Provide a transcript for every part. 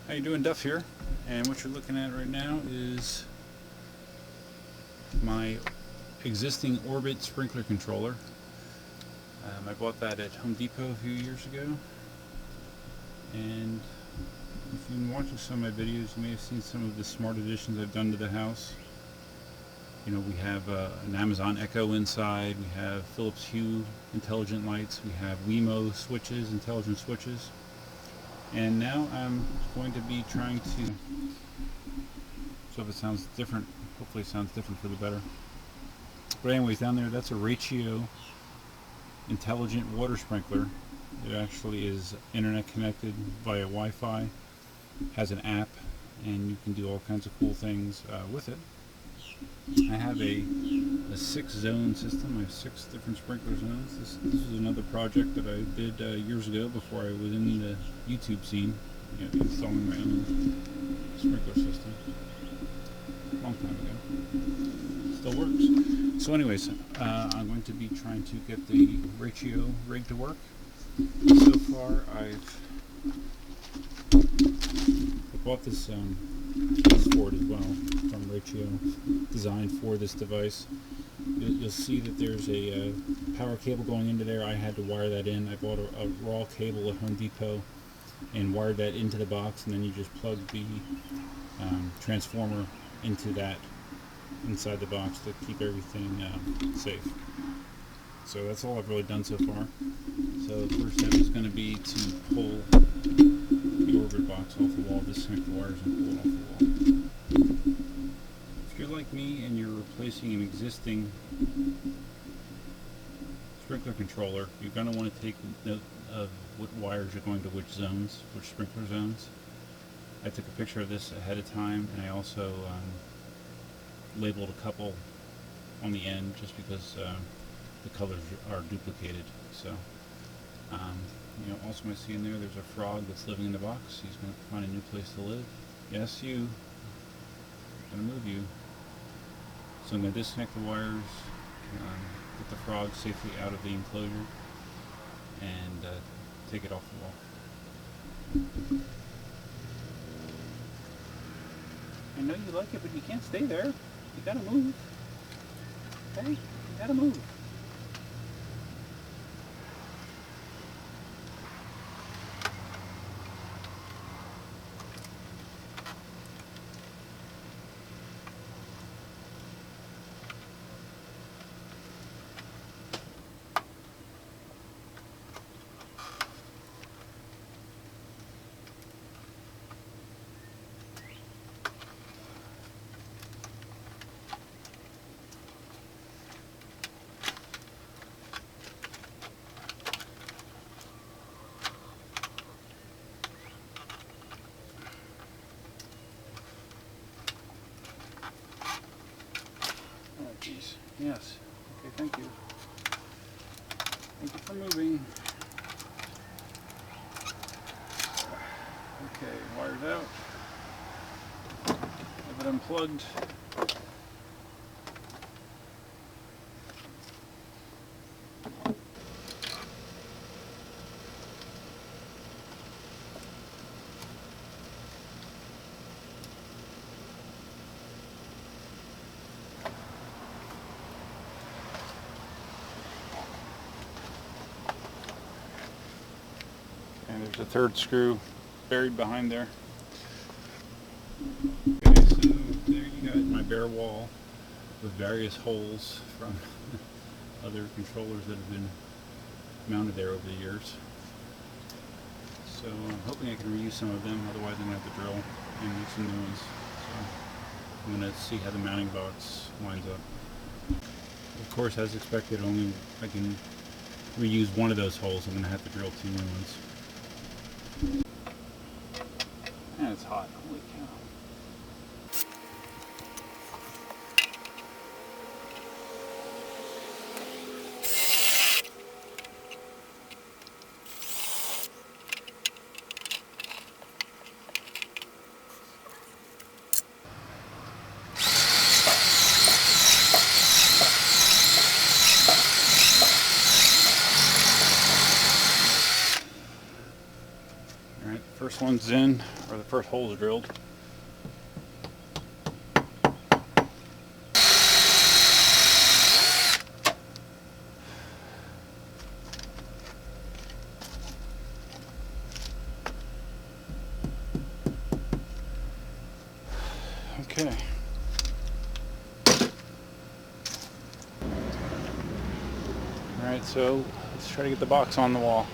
How you doing? Duff here, and what you're looking at right now is my existing Orbit sprinkler controller. I bought that at Home Depot a few years ago, and if you've been watching some of my videos, you may have seen some of the smart additions I've done to the house. You know, we have an Amazon Echo inside, we have Philips Hue intelligent lights, we have Wemo switches, intelligent switches. And now I'm going to be trying to, so if it sounds different, hopefully it sounds different for the better. But anyways, down there, that's a Rachio intelligent water sprinkler. It actually is internet connected via Wi-Fi, has an app, and you can do all kinds of cool things with it. I have a 6-zone system. I have 6 different sprinkler zones. This is another project that I did years ago before I was in the YouTube scene, installing my own sprinkler system. A long time ago. Still works. So anyways, I'm going to be trying to get the Rachio rig to work. So far I've bought this for it as well from Rachio, designed for this device. You'll see that there's a power cable going into there. I had to wire that in. I bought a raw cable at Home Depot and wired that into the box, and then you just plug the transformer into that inside the box to keep everything safe. So that's all I've really done so far. So the first step is going to be to pull the Orbit box off the wall, disconnect the wires and pull it off the wall. If you're like me and you're replacing an existing sprinkler controller, you're going to want to take note of what wires are going to which zones, which sprinkler zones. I took a picture of this ahead of time, and I also labeled a couple on the end just because the colors are duplicated. So also I see in there's a frog that's living in the box. He's going to find a new place to live. Yes, you. I'm going to move you. So I'm going to disconnect the wires, get the frog safely out of the enclosure, and take it off the wall. I know you like it, but you can't stay there. You gotta move. Okay? You gotta move. Yes. Okay, thank you. Thank you for moving. Okay, wires out. Have it unplugged. And there's a third screw buried behind there. Okay, so there you got my bare wall with various holes from other controllers that have been mounted there over the years. So I'm hoping I can reuse some of them, otherwise I'm going to have to drill and make some new ones. So I'm going to see how the mounting box lines up. Of course, as expected, only I can reuse one of those holes. I'm going to have to drill 2 new ones. And it's hot, holy cow. Alright, first one's in, or the first hole's drilled. Okay. Alright, so let's try to get the box on the wall.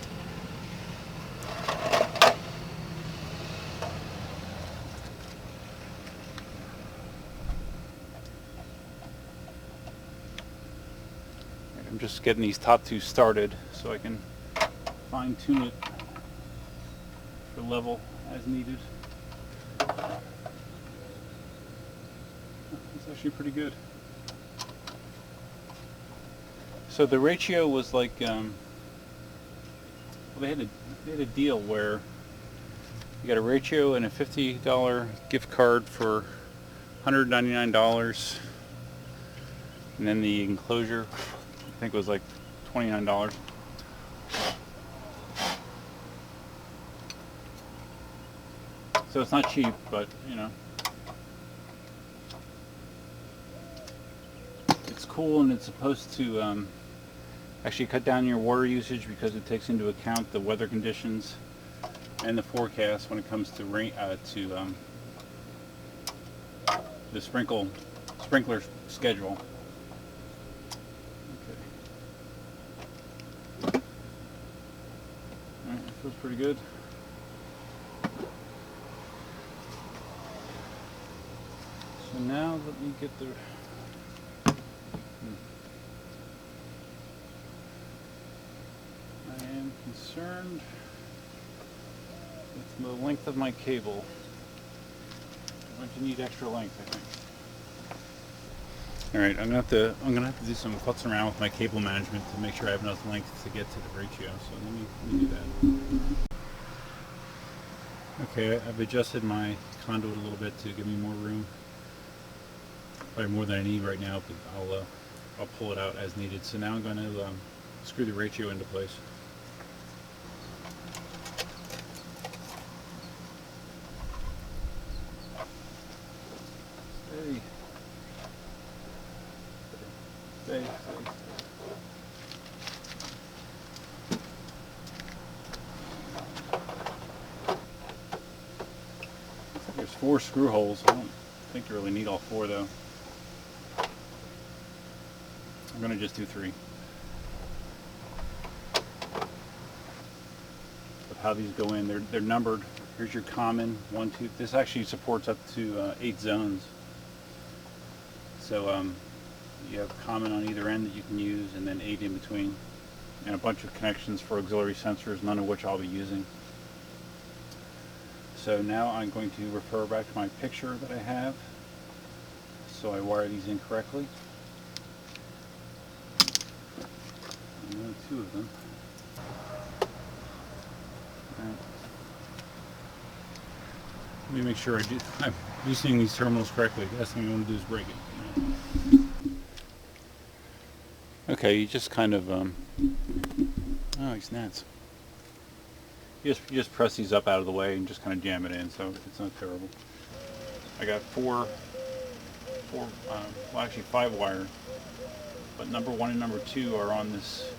I'm just getting these top two started so I can fine tune it for level as needed. It's actually pretty good. So the Rachio was like, well, they had a deal where you got a Rachio and a $50 gift card for $199, and then the enclosure, I think it was like $29. So it's not cheap, but you know, it's cool, and it's supposed to actually cut down your water usage because it takes into account the weather conditions and the forecast when it comes to rain, the sprinkler schedule. Okay. Alright, that feels pretty good. So now let me get the I am concerned with the length of my cable. I'm going to need extra length, I think. Alright, I'm gonna have to do some futzing around with my cable management to make sure I have enough length to get to the Rachio. So let me do that. Okay, I've adjusted my conduit a little bit to give me more room. Probably more than I need right now, but I'll pull it out as needed. So now I'm going to screw the Rachio into place. Hey. Stay. There's 4 screw holes. I don't think you really need all 4 though. I'm going to just do 3. Of how these go in, they're numbered. Here's your common 1, 2. This actually supports up to 8 zones. So you have common on either end that you can use, and then 8 in between, and a bunch of connections for auxiliary sensors, none of which I'll be using. So now I'm going to refer back to my picture that I have, so I wire these in correctly. And only 2 of them. Right. Let me make sure I'm loosening these terminals correctly. The last thing I want to do is break it. Okay, you just kind of, oh, these gnats. You just press these up out of the way and just kind of jam it in, so it's not terrible. I got 4, well actually 5 wires, but number 1 and number 2 are on this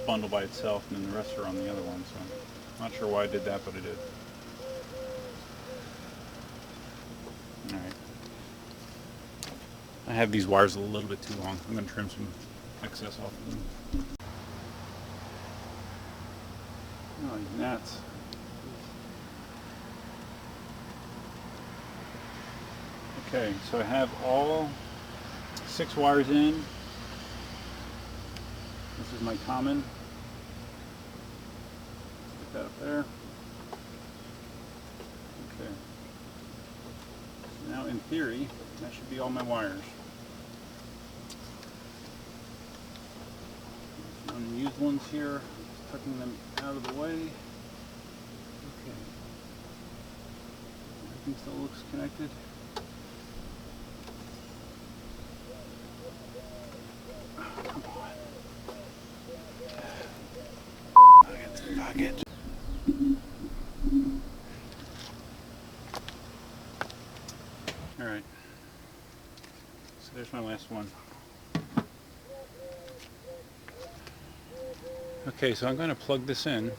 bundle by itself, and then the rest are on the other one, so I'm not sure why I did that, but I did. Alright. I have these wires a little bit too long. I'm going to trim some excess off of them. Oh, these gnats. Okay, so I have all 6 wires in. This is my common. Put that up there. Okay. Now in theory, that should be all my wires. Some unused ones here, just tucking them out of the way. Okay. Everything still looks connected. Come on. Pocket. here's my last one. Okay, so I'm going to plug this in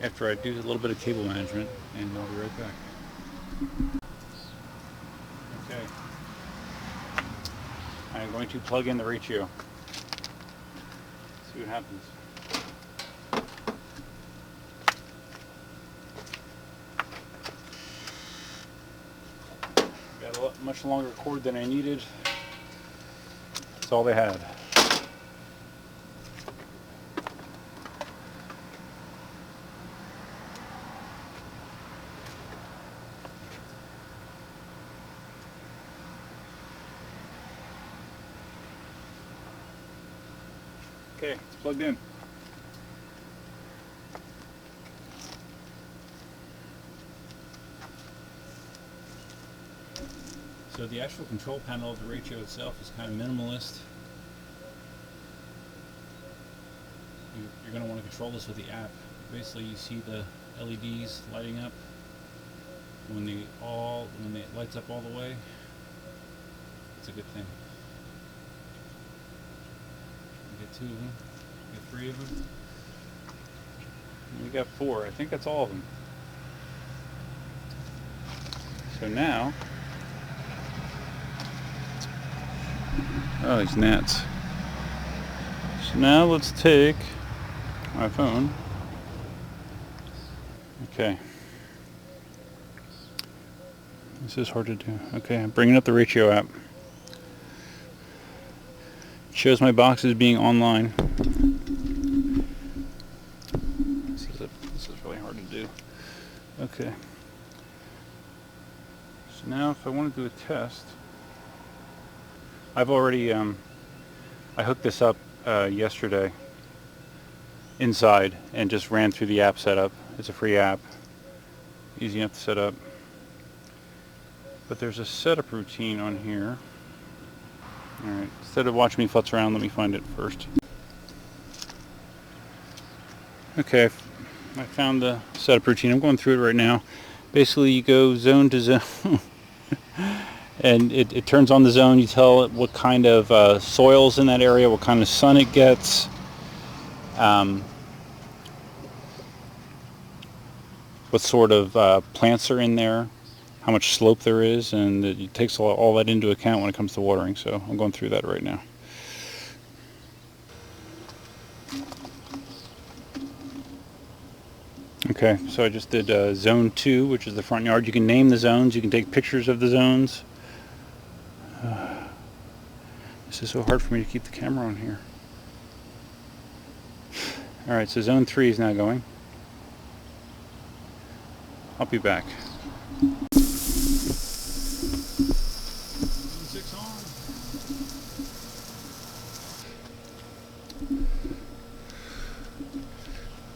after I do a little bit of cable management, and I'll be right back. Okay. I'm going to plug in the Rachio. See what happens. Got a much longer cord than I needed. That's all they had. Okay, it's plugged in. So the actual control panel of the Rachio itself is kind of minimalist. You're going to want to control this with the app. Basically, you see the LEDs lighting up. When it lights up all the way, it's a good thing. You get 2 of them, you get 3 of them. And we got 4. I think that's all of them. So now, oh, these gnats. So now let's take my phone. Okay. This is hard to do. Okay, I'm bringing up the Rachio app. It shows my boxes being online. This is really hard to do. Okay. So now if I want to do a test, I've already I hooked this up yesterday inside and just ran through the app setup. It's a free app, easy enough to set up. But there's a setup routine on here. Alright, instead of watching me futz around, let me find it first. Okay, I found the setup routine. I'm going through it right now. Basically, you go zone to zone. And it turns on the zone. You tell it what kind of soil's in that area, what kind of sun it gets. What sort of plants are in there, how much slope there is, and it takes all that into account when it comes to watering. So I'm going through that right now. Okay, so I just did zone 2, which is the front yard. You can name the zones, you can take pictures of the zones. This is so hard for me to keep the camera on here. Alright, so zone 3 is now going. I'll be back.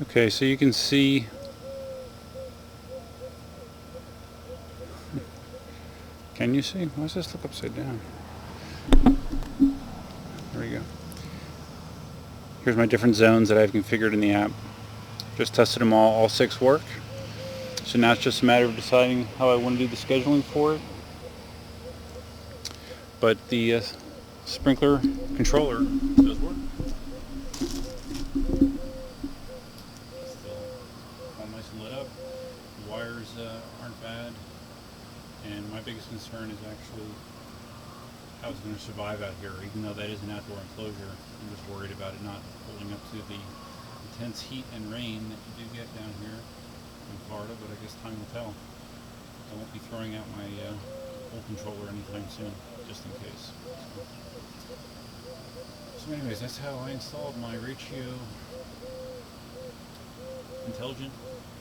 Okay, so you can see can you see? Why does this look upside down? There we go. Here's my different zones that I've configured in the app. Just tested them all 6 work. So now it's just a matter of deciding how I want to do the scheduling for it. But the sprinkler controller does work. Still all nice and lit up. The wires aren't bad. And my biggest concern is actually how it's going to survive out here. Even though that is an outdoor enclosure, I'm just worried about it not holding up to the intense heat and rain that you do get down here in Florida, but I guess time will tell. I won't be throwing out my old controller anytime soon, just in case. So anyways, that's how I installed my Rachio intelligent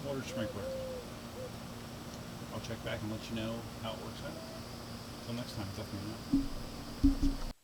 water sprinkler. I'll check back and let you know how it works out. Until next time, definitely not.